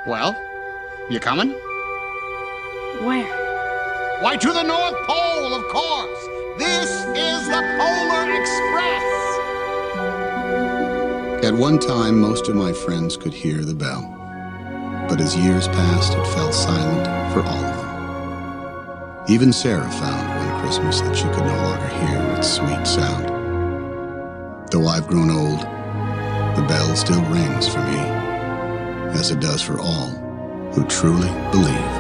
Well, you coming? Where? Why, to the North Pole, of course. This is the Polar Express. At one time, most of my friends could hear the bell. But as years passed, it fell silent for all of them. Even Sarah found one Christmas that she could no longer hear its sweet sound. Though I've grown old, the bell still rings for me, as it does for all who truly believe.